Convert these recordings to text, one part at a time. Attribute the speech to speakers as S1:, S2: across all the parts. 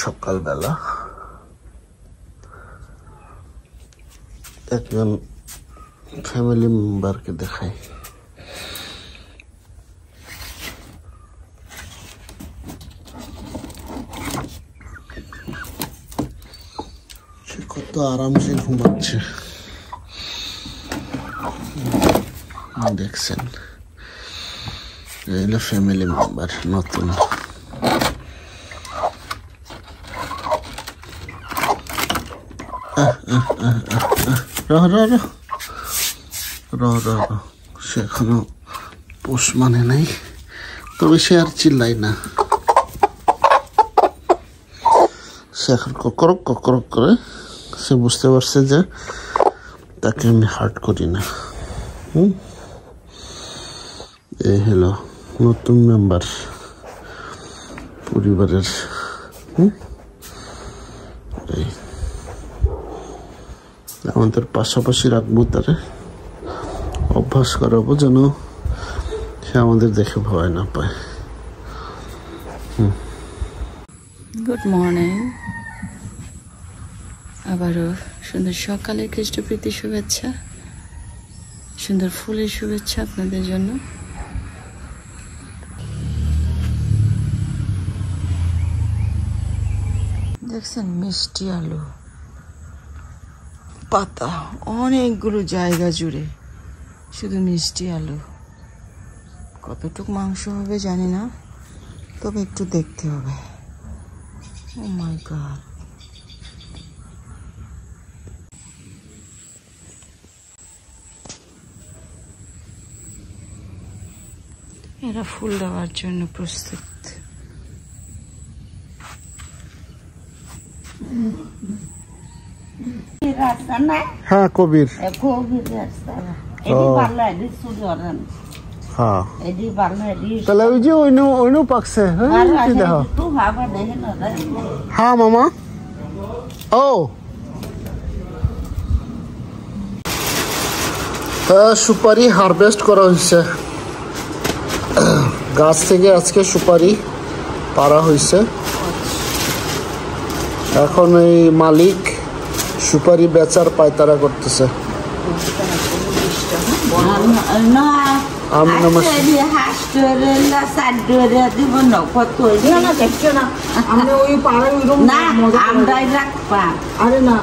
S1: সকালবেলা একজন ফ্যামিলি মেম্বারকে দেখাই। সে কত আরামসে ঘুমাচ্ছে দেখছেন। এই ফ্যামিলি মেম্বার নতুন। সে এখনো পোষ মানে নাই, তবে সে আর চিল্লাই না। সে এখন ককরক ককরক করে, সে বুঝতে পারছে যে তাকে আমি হার্ট করি না। এই হলো নতুন মেম্বার পরিবারের। এই আমাদের পাশাপাশি রাখবো, তারে অভ্যাস করাবো যেন সে আমাদের দেখে ভয় না পায়।
S2: গুড মর্নিং, আবারও সুন্দর সকালের খ্রিস্টপ্রীতি শুভেচ্ছা, সুন্দর ফুলের শুভেচ্ছা আপনাদের জন্য। দেখছেন মিষ্টি আলু পাতা, অনেকগুলো জায়গা জুড়ে শুধু মিষ্টি আলু। কতটুক মাংস হবে জানি না, তবে একটু দেখতে হবে। ও মাই গড, এরা ফুল দেওয়ার জন্য প্রস্তুত।
S1: হ্যাঁ কবির, তাহলে ওই যে ওইনু পাকছে। হ্যাঁ মামা, ও সুপারি হারভেস্ট করা হয়েছে গাছ থেকে। আজকে সুপারি পাড়া হয়েছে। এখন এই মালিক সুপারি বেচার পায়তারা করতেছে।
S3: আরে না,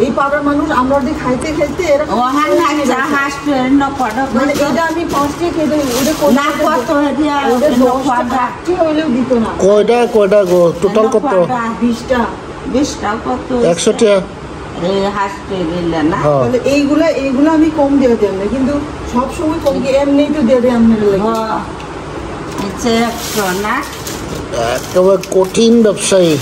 S3: এই পাড়ার মানুষ আমরা খাইতে খাইতে আমি ফার্স্টে খেতে দিত না।
S1: কয়টা কয়টা গো টোটাল কত?
S3: 20টা।
S2: 20টা কত?
S1: 100 টাকা।
S3: এইগুলা আমি কম দিয়ে দেন না, কিন্তু সবসময় কম এমনি তো দিয়ে দেয় আপনার
S1: একেবারে কঠিন ব্যবসায়ী।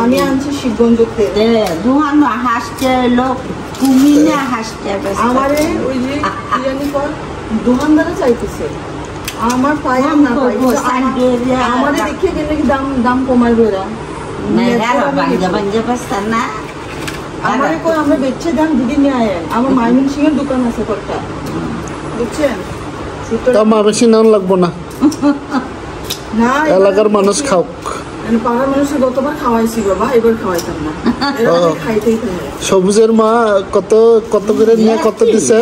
S3: আমি আনছি শিবগঞ্জ থেকে। আমারে ওই যে দোকানদারা চাইতেছে আমার পাই না পাই, আমাদের দেখিয়ে গেলে কি দাম কমাইবে এরা। আমারে কই আমরা বেচে দাম দিদি নিয়ে আয়। আমার মাইমিন সিং এর দোকান আছে কটা, বুঝছেন?
S1: বেশি নাম লাগবো না,
S3: না
S1: এলাকার মানুষ খাও।
S3: পাড়ার মানুষের গতবার খাওয়াইছি বাবা, এবার খাওয়াইতাম না। খাইতেই থাকে।
S1: সবুজের মা কত কত করে নিয়ে কত দিছে?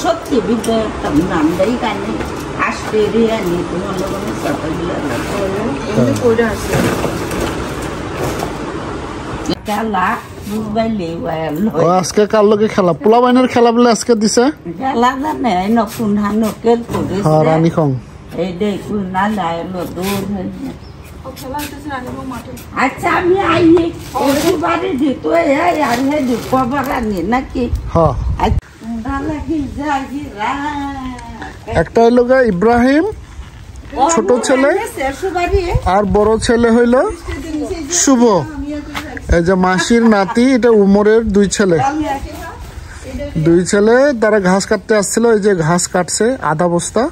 S2: সত্যি
S1: আজকে কার লোকে খেলা? পোলা বাইনের খেলা বলে আজকে দিছে।
S2: খেলা জানে রানী খং
S4: এই দেখুন না লাইলো দূর হয়েছে। আচ্ছা আমি আইনি বাড়ি দিত আর হে কবার আনি নাকি
S1: হ্যাঁ একটা হইল ইব্রাহিম ছোট ছেলে আর বড় ছেলে হইল শুভ। এই যে মাসির নাতি, এটা উমরের দুই ছেলে তারা ঘাস কাটতে আসছিল। এই যে ঘাস কাটছে আধা বস্তা।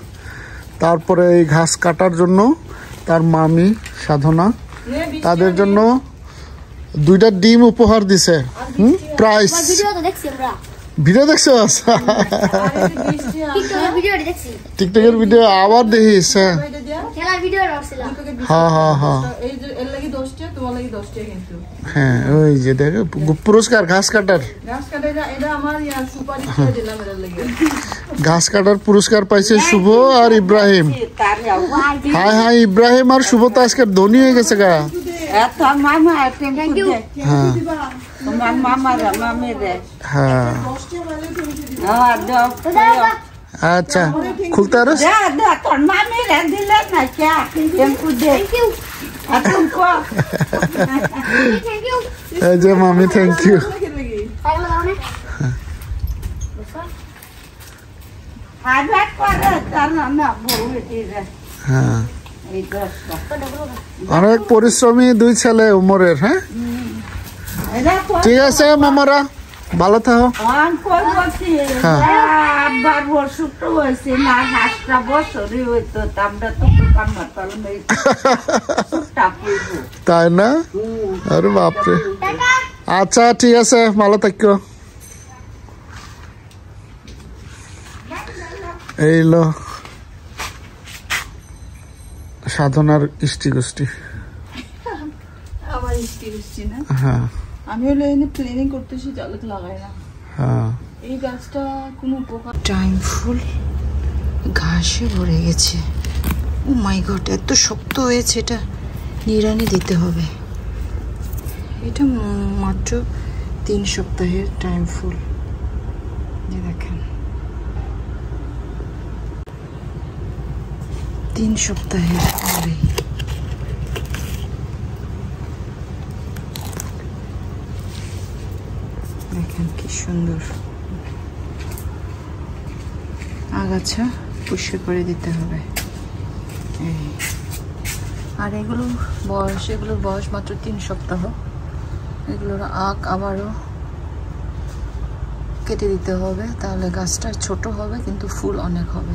S1: তারপরে এই ঘাস কাটার জন্য তার মামি সাধনা তাদের জন্য 2টা ডিম উপহার দিছে। প্রাইস ভিডিও দেখছো? টিকটকের ভিডিও আবার দেখিস? হ্যাঁ ওই যে দেখো পুরস্কার ঘাস কাটার পুরস্কার পাইছে শুভ আর ইব্রাহিম। হ্যাঁ ইব্রাহিম আর শুভ তো আজকে ধনী হয়ে গেছে গা। আচ্ছা খুলতে আরো এই যে মামি থ্যাংক ইউ। হ্যাঁ অনেক পরিশ্রমী 2 ছেলে উমরের। হ্যাঁ ঠিক আছে মামারা ভালো থাকো। তাই না? আরে বাপরে। আচ্ছা ঠিক আছে ভালো থাকো। এইলো সাধনার ইষ্টি গোষ্ঠী।
S3: আমার ইষ্টি গোষ্ঠী না?
S1: হ্যাঁ
S3: আমি হলো এনে প্ল্যানিং করতেছি জালক লাগাই না।
S1: হ্যাঁ
S3: এই গাছটা কোনো উপকার।
S2: টাইম ফুল ঘাসে ভরে গেছে। ও মাই গড এত শক্ত হয়েছে, এটা নিড়ানি দিতে হবে। এটা মাত্র 3 সপ্তাহের টাইম ফুল। দেখেন 3 সপ্তাহের। দেখেন কি সুন্দর আগাছা পরিষ্কার করে দিতে হবে। আর এগুলোর বয়স মাত্র 3 সপ্তাহ। এগুলোর আবারও কেটে দিতে হবে, তাহলে গাছটা ছোট হবে কিন্তু ফুল অনেক হবে।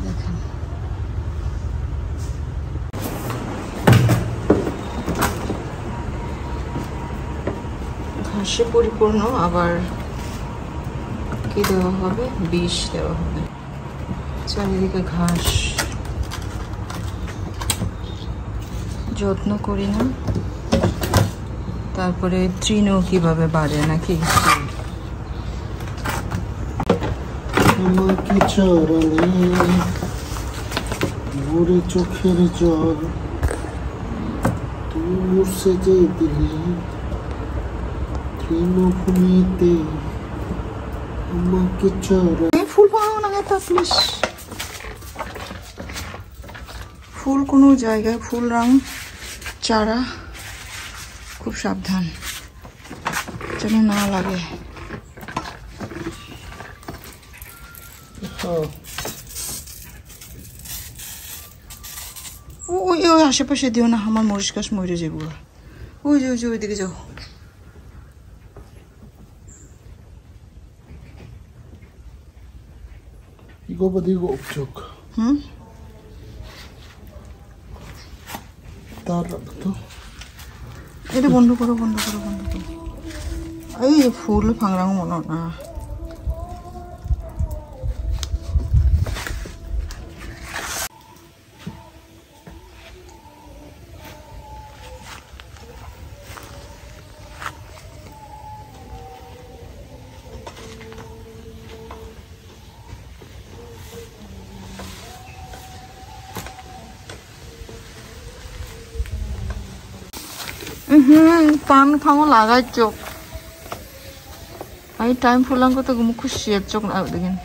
S2: দেখেন ঘাসে পরিপূর্ণ, আবার কি দেওয়া হবে? বিষ দেওয়া হবে। চারিদিকে ঘাস, যত্ন করি না, তারপরে তৃণ কিভাবে বাড়ে নাকি?
S1: আমাকে চরণে ভরে চোখের জল তুই মুছে যে দিলি তৃণভূমিতে আমাকে চরণে।
S2: ফুল পাওয়া না তো প্লিজ। ফুল কোনো জায়গায় ফুল রং চারা খুব সাবধান যেন না লাগে। ওই ওই আশেপাশে দিও না, আমার মরিচ গাছ মরে যাবো। ওই যে ওইদিকে যাও।
S1: 이거 이거 없죠.
S2: 응?
S1: তারতো
S2: এটা বন্ধ করো। এই ফুল ভাঙরাং মনে না। পান খামো লাগাই চোখ। এই টাইম ফুলাং কত মুখ খুশি চোখ না দেখেন।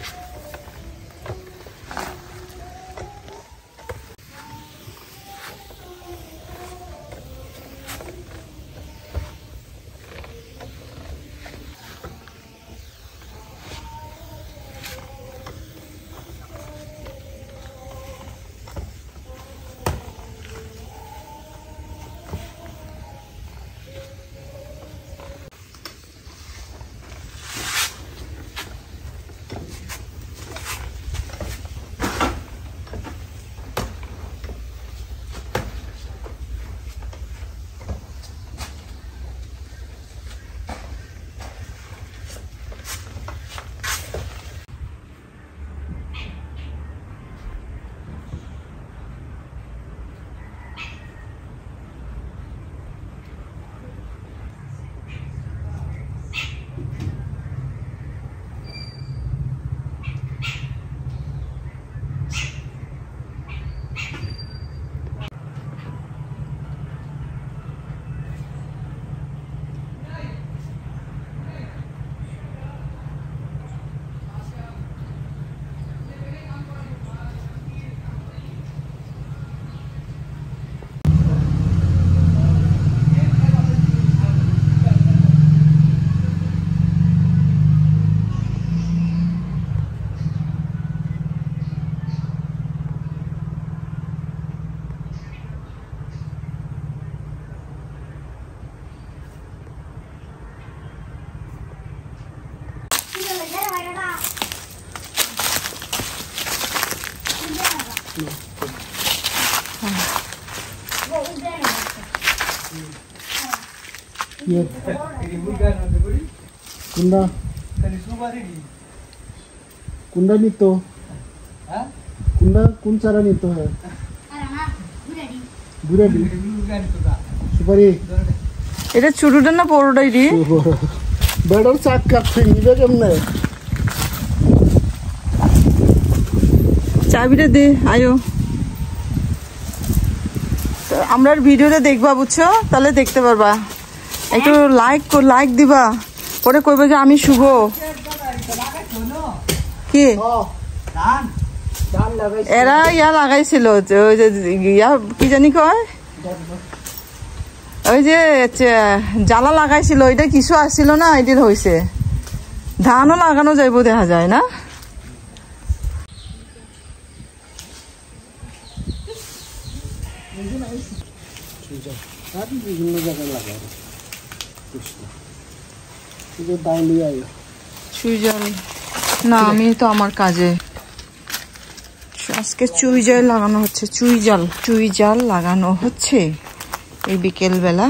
S1: কি কোনটা কোনটা নিত কোনটা কোন চারা নিত হয় বুড়াডি সুপারি
S3: এটা ছোটটা না বড়টাই রে?
S1: বেড়ার চাক কাটছে নিবে কেমনে?
S3: চাবিটা দে আয়ো। তো আমরা ভিডিওতে দেখবা বুঝছো, তাহলে দেখতে পারবা। একটু লাইক দিবা, পরে কইবে যে আমি শুভ। কি এরা ইয়া লাগাইছিল ওই যে ইয়া কি জানি কয়, ওই যে জ্বালা লাগাইছিল, ওইটা কিছু আসছিল না, এটির হয়েছে। ধানও লাগানো যাইব দেখা যায় না।
S1: বিভিন্ন জায়গায় লাগায়
S3: চুইজাল না, আমি তো আমার কাজে আজকে চুইজাল লাগানো হচ্ছে। চুইজাল লাগানো হচ্ছে এই বিকেল বেলা।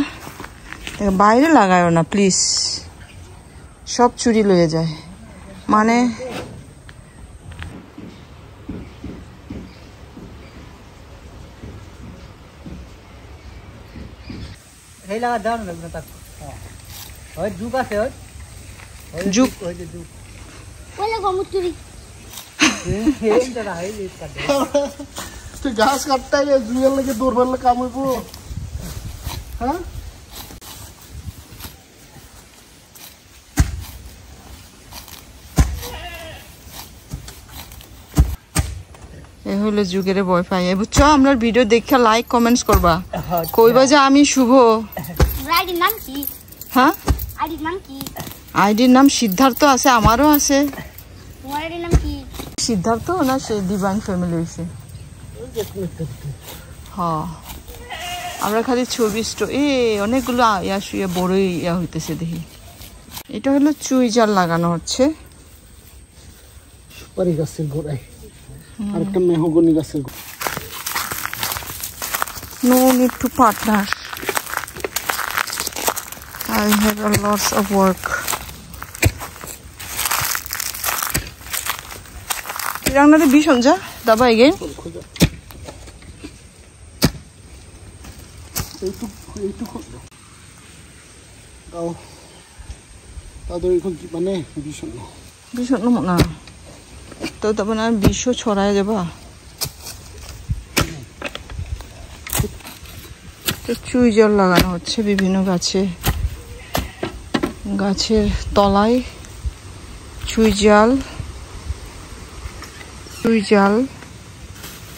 S3: বাইরে লাগায়ও না প্লিজ, সব চুরি লয়ে যায়। মানে
S1: ঘাস কাটতে জুয়ের লেগে দৌড় মারলে কাম হইব। হ্যাঁ
S3: এ হলো যুগের ভয় পাই, বুঝছো? আমরা ভিডিও দেখে লাইক কমেন্টস করবা, কইবা যে আমি শুভ। হ্যাঁ, আইডির নাম সিদ্ধার্থ আছে, আমারও আছে। সিদ্ধার্থ না, সে দিবাং ফ্যামিলি হয়েছে। হ্যাঁ, আমরা খালি ছবি অনেকগুলো ইয়া শুয়ে বড়ই ইয়া হইতেছে দেখি। এটা হলো চুইজাল লাগানো হচ্ছে
S1: সুপারি গাছের গোড়ায়, আর একটা মেহগনি গাছের।
S3: No need to partner. I have a lot of work. রান্নাতে ভীষণ যা দাবা এগেন।
S1: তাদের মানে ভীষণ
S3: ভীষণ না তো, তারপর না বিশ্ব ছড়ায় যাবা। চুইজাল লাগানো হচ্ছে বিভিন্ন গাছের তলায়। চুইজাল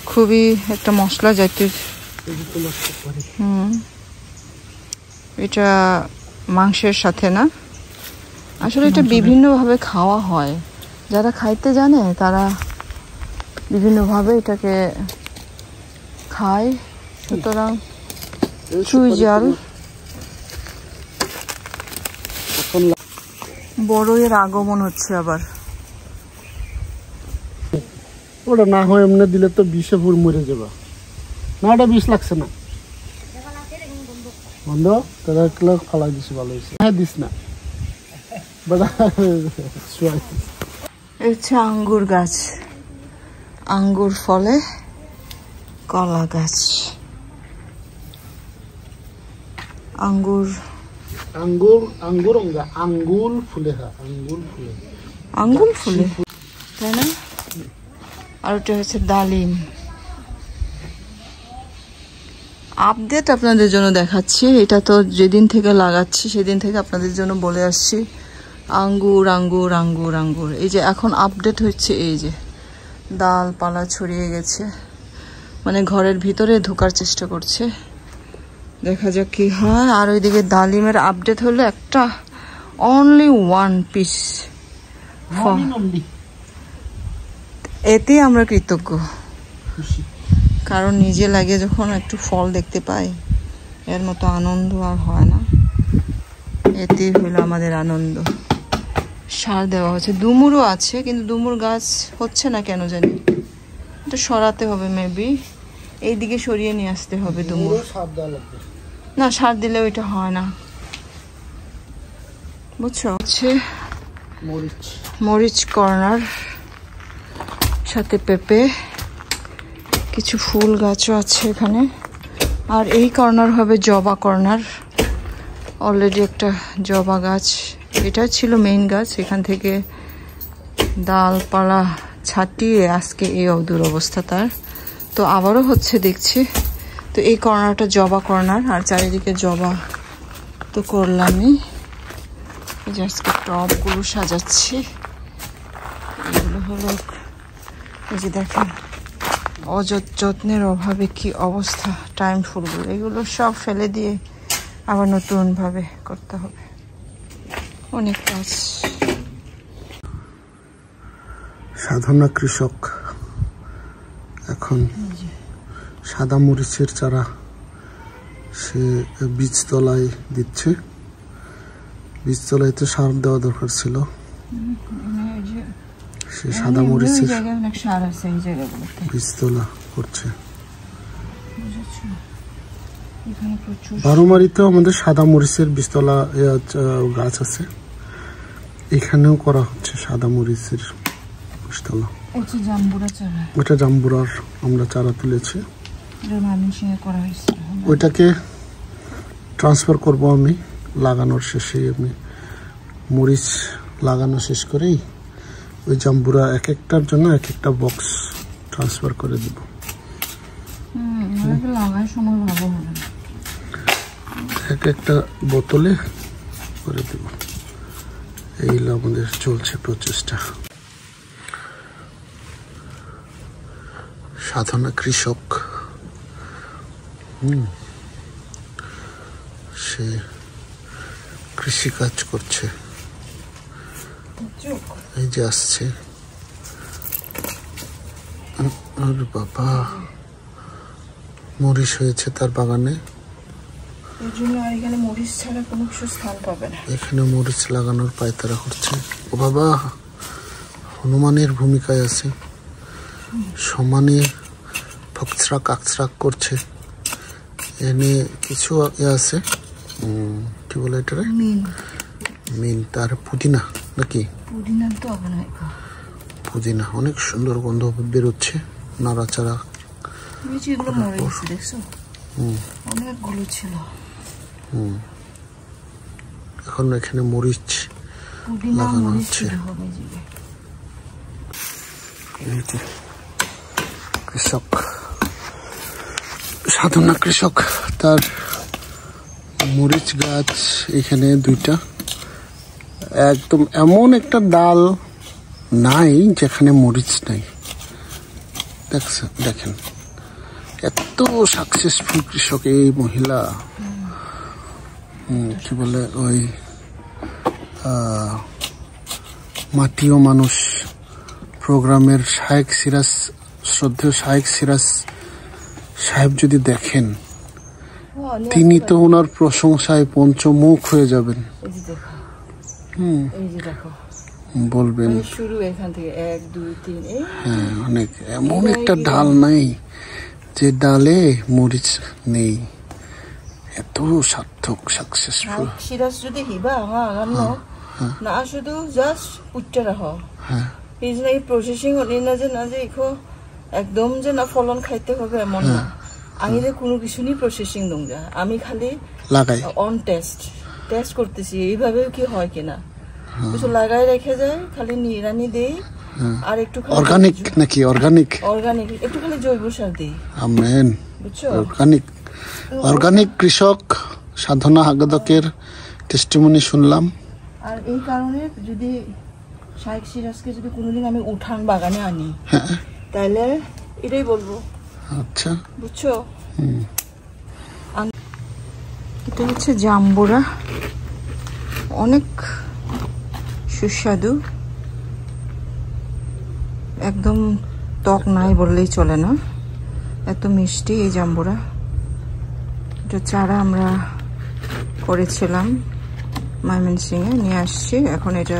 S3: খুবই একটা মশলা জাতীয়। এটা মাংসের সাথে না, আসলে এটা বিভিন্নভাবে খাওয়া হয়। যারা খাইতে জানে তারা বিভিন্নভাবে এটাকে খায়। সুতরাং চুইজাল বড়ইয়ের আগমন হচ্ছে আবার।
S1: ওটা না হয় এমনি দিলে তো বিষে পুর মরে যাবা না। ওটা বিষ লাগছে না, বন্ধ তারা ফালাই দিছে, ভালো হয়েছে। হ্যাঁ দিস না
S3: হচ্ছে আঙ্গুর গাছ, আঙ্গুর ফলে কলা গাছ। আঙ্গুর ফুলে তাই না? আর ওটা হচ্ছে ডালিম। আপডেট আপনাদের জন্য দেখাচ্ছি। এটা তো যেদিন থেকে লাগাচ্ছি সেদিন থেকে আপনাদের জন্য বলে আসছি আঙ্গুর আঙ্গুর আঙ্গুর আঙ্গুর। এই যে এখন আপডেট হচ্ছে, এই যে ডালপালা ছড়িয়ে গেছে, মানে ঘরের ভিতরে ঢোকার চেষ্টা করছে। দেখা যাক কি হয়। আর ওইদিকে ডালিমের আপডেট হলো একটা অনলি 1 পিস। এতে আমরা কৃতজ্ঞ, কারণ নিজে লাগে যখন একটু ফল দেখতে পাই, এর মতো আনন্দ আর হয় না। এতে হইলো আমাদের আনন্দ। সার দেওয়া হচ্ছে, ডুমুরও আছে, কিন্তু ডুমুর গাছ হচ্ছে না কেন জানি। এটা সরাতে হবে, মেবি এইদিকে সরিয়ে নিয়ে আসতে হবে ডুমুর। না, সার দিলেও এটা হয় না। বুঝছো, হচ্ছে মরিচ কর্নার, সাথে পেঁপে, কিছু ফুল গাছও আছে এখানে। আর এই কর্নার হবে জবা কর্নার। অলরেডি একটা জবা গাছ, এটা ছিল মেইন গাছ, এখান থেকে ডালপালা ছাটিয়ে আজকে এই দুরবস্থা তার। তো আবারও হচ্ছে দেখছি। তো এই কর্নারটা জবা কর্নার, আর চারিদিকে জবা তো করলামই। এই যে আজকে টবগুলো সাজাচ্ছি, এগুলো হলো, এই যে দেখেন যত্নের অভাবে কি অবস্থা। টাইম ফুলগুলো এগুলো সব ফেলে দিয়ে আবার নতুনভাবে করতে হবে, অনেক কাজ।
S1: সাধনা কৃষক এখন সাদা মরিচের চারা সে বীজতলায় দিচ্ছে। বীজতলায় তো সার দেওয়া দরকার ছিল, সে সাদা মরিচের বীজতলা করছে। বারোমারিতেও আমাদের সাদা মরিচের বীজতলা গাছ আছে, এখানেও করা হচ্ছে সাদা মরিচের বীজতলা। ওটা জাম্বুরার আমরা চারা তুলেছি, ওইটাকে ট্রান্সফার করব আমি লাগানোর শেষে। আমি মরিচ লাগানো শেষ করেই ওই জাম্বুরা এক একটার জন্য এক একটা বক্স ট্রান্সফার করে দেব। এক একটা বোতলে করে দেব। এই আমাদের চলছে প্রচেষ্টা। সাধনা কৃষক সে কৃষিকাজ করছে। এই যে আসছে, আর বাবা মরিচ হয়েছে তার বাগানে।
S3: এখানে মরিচ ছাড়া কোনো কিছু স্থান পাবে না।
S1: এখানে মরিচ লাগানোর পায়তারা করছে। ও বাবা হনুমানের ভূমিকায় আছে, সমানে ফকসরাক আকসরাক করছে। এনে কিছু আছে, কি বলে এটা, মিন, তার পুদিনা নাকি?
S3: পুদিনা তো হবে না,
S1: পুদিনা অনেক সুন্দর গন্ধ বেরোচ্ছে, নাড়াচাড়া।
S3: দেখছো অনেকগুলো ছিল।
S1: এখন এখানে মরিচ লাগানো হচ্ছে। কৃষক, সাধনা কৃষক, তার মরিচ গাছ এখানে দুইটা। একদম এমন একটা ডাল নাই যেখানে মরিচ নাই। দেখেন এত সাকসেসফুল কৃষক এই মহিলা। কি বলে ওই মাটিও মানুষ প্রোগ্রামের শায়েক সিরাজ, শ্রদ্ধেয় শায়েক সিরাজ সাহেব যদি দেখেন, তিনি তো ওনার প্রশংসায় পঞ্চমুখ হয়ে যাবেন। বলবেন
S3: শুরু এখান থেকে 1 2 3।
S1: হ্যাঁ, অনেক এমন একটা ডাল নাই যে ডালে মরিচ নেই। এত সার্থক সাকসেসফুল।
S3: সিরাজ যদি হিবা না শুধু জাস্ট উচ্চা রাখ, এই যে প্রসেসিং হলি না যে ইখো একদম যে না ফলন খাইতে হবে এমন না। আমি কোনো কিছু নি প্রসেসিং দং যা, আমি খালি
S1: লাগাই
S3: অন টেস্ট করতেছি এইভাবে কি হয় কিনা। কিছু লাগাই রেখে যায়, খালি নিড়ানি দেই, আর একটু
S1: অর্গানিক নাকি অর্গানিক
S3: একটু খালি জৈব সার দেই।
S1: আমেন।
S3: বুঝছো,
S1: অর্গানিক কৃষক সাধনা হাগদকের টেস্টিমনি শুনলাম।
S3: আর এই কারণে যদি শায়েক সিরাজকে যদি কোনোদিন আমি উঠান বাগানে আনি, তাহলে এটাই বলবো।
S1: আচ্ছা,
S3: বুঝছো। এটা হচ্ছে জাম্বুরা, অনেক সুস্বাদু, একদম টক নাই বললেই চলে না, এত মিষ্টি এই জাম্বুরা। এটা চারা আমরা করেছিলাম ময়মনসিংহে, নিয়ে আসছি। এখন এটা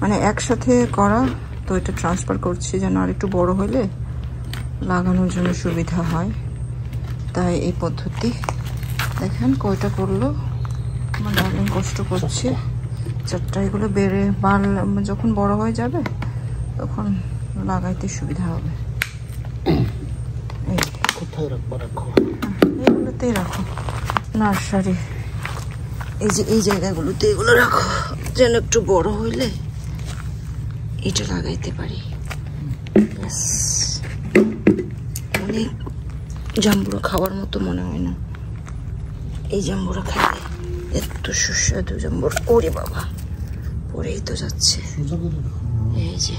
S3: মানে একসাথে করা, তো এটা ট্রান্সফার করছি যেন আর একটু বড় হলে লাগানোর জন্য সুবিধা হয়, তাই এই পদ্ধতি। দেখেন কয়টা করলো, আমার দারুণ কষ্ট করছে। চারটা এগুলো বেড়ে যখন বড় হয়ে যাবে তখন লাগাইতে সুবিধা হবে।
S1: কোথায় রাখবো? রাখো,
S3: এগুলোতেই রাখো, নার্সারি এই যে এই জায়গাগুলোতে এগুলো রাখো, যেন একটু বড় হইলে এটা লাগাইতে পারি। অনেক জাম্বুরা খাওয়ার মতো মনে হয় না, এই জাম্বুরা খাইলে এত সুস্বাদু জাম্বুরা। ওরে বাবা, পরেই তো যাচ্ছে। এই যে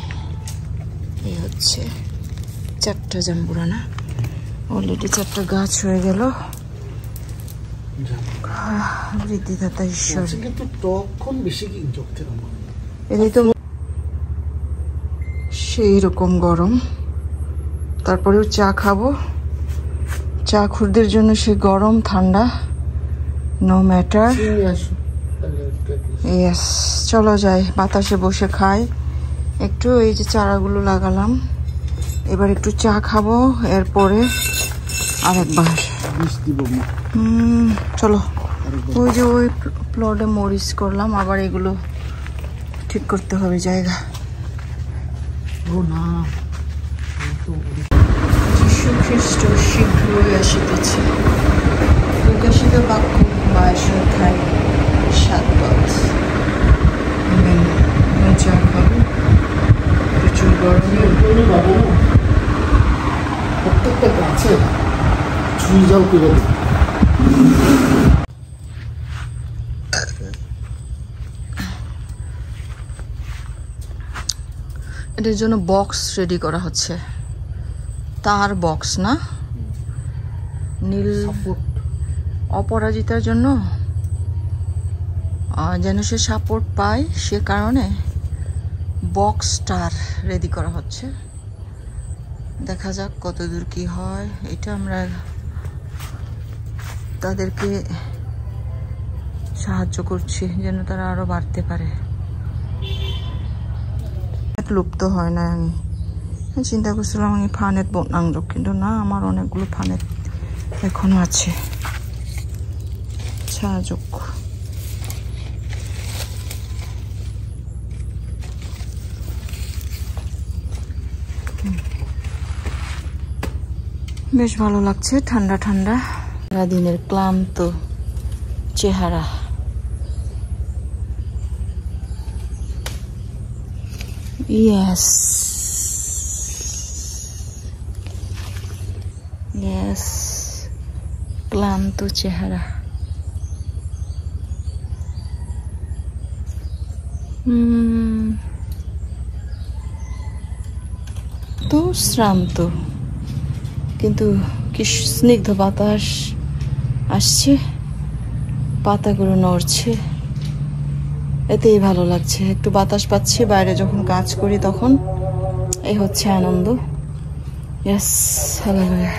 S3: এই হচ্ছে 4টা জাম্বুরা না, অলরেডি 4টা গাছ হয়ে গেল। বৃদ্ধিদাতা ঈশ্বর,
S1: কিন্তু তখন বেশি যোগতে
S3: এটাই তো সেই রকম গরম। তারপরেও চা খাবো, চা খুরদের জন্য সে গরম ঠান্ডা নো ম্যাটার। ইয়েস, চলো যাই, বাতাসে বসে খাই একটু। এই যে চারাগুলো লাগালাম, এবার একটু চা খাবো, এরপরে আরেকবার চলো। ওই যে ওই প্লটে মরিচ করলাম, আবার এগুলো ঠিক করতে হবে জায়গা। যীশু খ্রিস্ট শীঘ্রই আসিতেছে, প্রকাশিত বাক্য 22 7 চা খাবো, প্রচুর গরমে
S1: প্রত্যেকটা গাছে ছুঁয়ে যাও করে দেবে।
S3: এটার জন্য বক্স রেডি করা হচ্ছে, তার বক্স না, নীল অপরাজিতার জন্য যেন সে সাপোর্ট পায়, সে কারণে বক্সটার রেডি করা হচ্ছে। দেখা যাক কতদূর কি হয়। এটা আমরা তাদেরকে সাহায্য করছি যেন তারা আরো বাড়তে পারে, লুপ্ত হয় না। আমি চিন্তা করছিলাম আমি ফানেট বনাংযোগ, কিন্তু না, আমার অনেকগুলো ফানেট এখনো আছে সাহায্য। বেশ ভালো লাগছে, ঠান্ডা ঠান্ডা। সারাদিনের ক্লান্ত চেহারা, ইয়েস ইয়েস, ক্লান্ত চেহারা। তো শ্রান্ত, কিন্তু কি স্নিগ্ধ বাতাস আসছে, পাতাগুলো নড়ছে, এতেই ভালো লাগছে। একটু বাতাস পাচ্ছি, বাইরে যখন কাজ করি তখন এই হচ্ছে আনন্দ। Yes, hallelujah.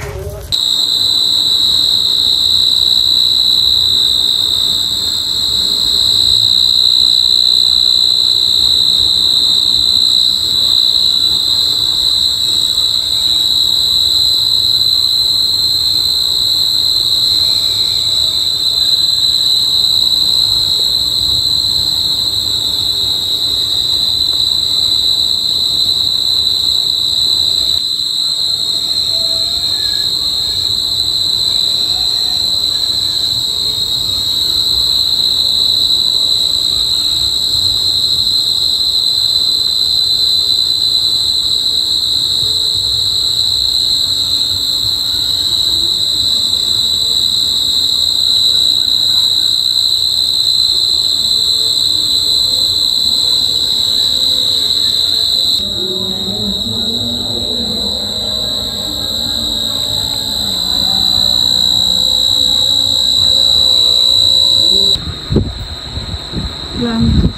S3: ক্লান্ত